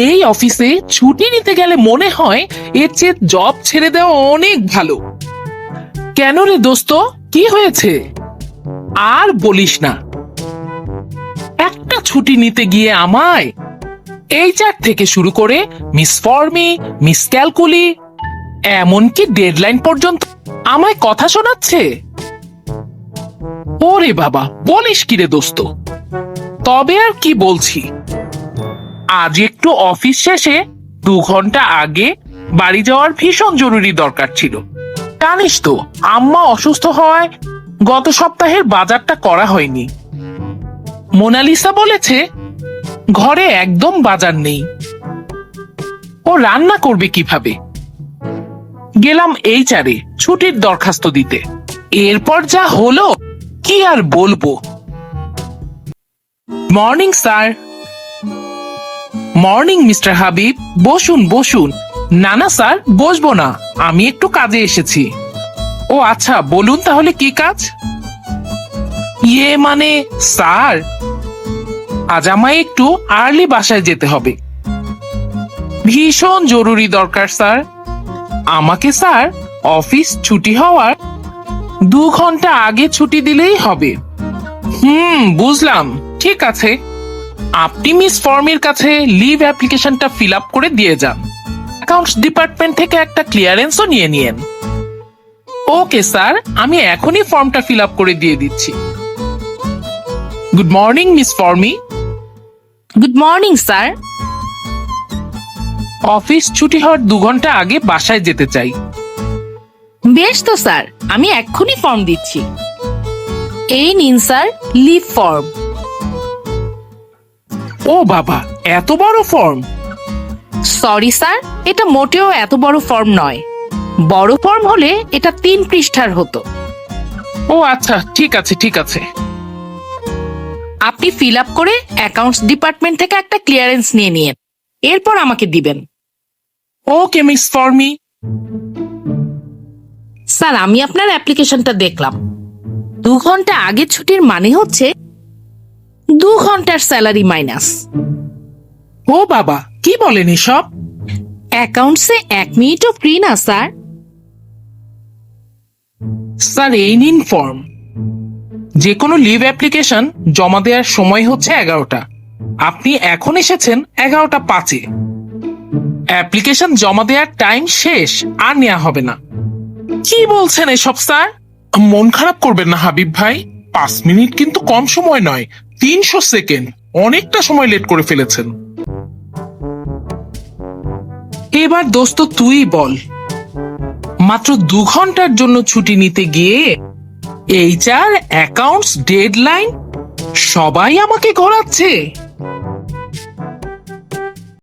এই অফিসে ছুটি নিতে গেলে মনে হয় এর চেয়ে জব ছেড়ে দেওয়া অনেক ভালো। কেন রে দোস্ত, কি হয়েছে? আর বলিস না, একটা ছুটি নিতে গিয়ে আমায় এইচআর থেকে শুরু করে মিস ফর্মি, মিস ক্যালকুলি, এমনকি ডেডলাইন পর্যন্ত আমায় কথা শোনাচ্ছে। ওরে বাবা, বলিস কি রে দোস্ত? তবে আর কি বলছি, আজ একটু অফিস শেষে 2 ঘন্টা আগে বাড়ি যাওয়ার ভীষণ জরুরি দরকার ছিল। জানিস তো, আম্মা অসুস্থ হওয়ায় গত সপ্তাহের বাজারটা করা হয়নি। মোনালিসা বলেছে ঘরে একদম বাজার নেই, ও রান্না করবে কিভাবে। গেলাম এইচআরে ছুটির দরখাস্ত দিতে, এরপর যা হলো কি আর বলবো। Morning sir. Morning mister Habib, বসুন বসুন। না না স্যার, বসবো না, আমি একটু কাজে এসেছি। ও আচ্ছা, বলুন তাহলে কি কাজ? মানে স্যার, আজ আমায় একটু আর্লি বাসায় যেতে হবে, ভীষণ জরুরি দরকার স্যার। আমাকে স্যার অফিস ছুটি হওয়ার 2 ঘন্টা আগে ছুটি দিলেই হবে। বুঝলাম, ঠিক আছে। আপনি মিস ফর্মির কাছে লিভ অ্যাপ্লিকেশনটা ফিল আপ করে দিয়ে যান। অ্যাকাউন্টস ডিপার্টমেন্ট থেকে একটা ক্লিয়ারেন্সও নিয়ে নিয়েন। ওকে স্যার, আমি এখনই ফর্মটা ফিল আপ করে দিয়ে দিচ্ছি। Good morning miss Fermi. Good morning sir. Office ছুটি হওয়ার 2 ঘন্টা আগে বাসায় যেতে চাই। বেশ তো স্যার, আমি এক্ষুনি ফর্ম দিচ্ছি। এই নিন স্যার লিভ ফর্ম। ও বাবা, এত বড় ফর্ম! সরি স্যার, এটা মোটেও এত বড় ফর্ম নয়। বড় ফর্ম হলে এটা 3 পৃষ্ঠার হতো। ও আচ্ছা, ঠিক আছে ঠিক আছে। আপনি ফিল আপ করে অ্যাকাউন্টস ডিপার্টমেন্ট থেকে একটা ক্লিয়ারেন্স নিয়ে নিন, এরপর আমাকে দিবেন। ওকে মিস ফর্মি। স্যার, আমি আপনার অ্যাপ্লিকেশনটা দেখলাম। 2 ঘন্টা আগে ছুটির মানে হচ্ছে 2 ঘন্টার স্যালারি মাইনাস। ও বাবা, কি বলেন এসব? অ্যাকাউন্টসে 1 মিনিটও ফ্রি না স্যার। স্যার, এই নিন ফর্ম। যে কোনো লিভ অ্যাপ্লিকেশন জমা দেওয়ার সময় হচ্ছে 11টা। আপনি এখন এসেছেন 11টা 5-এ। অ্যাপ্লিকেশন জমা দেওয়ার টাইম শেষ, আর নেওয়া হবে না। কি বলছেন এসব স্যার? মন খারাপ করবেন না হাবিব ভাই, 5 মিনিট কিন্তু কম সময় নয়, 300 সেকেন্ড, অনেকটা সময় লেট করে ফেলেছেন। এবার দোস্ত তুই বল, মাত্র 2 ঘন্টার জন্য ছুটি নিতে গিয়ে এইচআর, অ্যাকাউন্টস, ডেডলাইন সবাই আমাকে ঘোরাচ্ছে।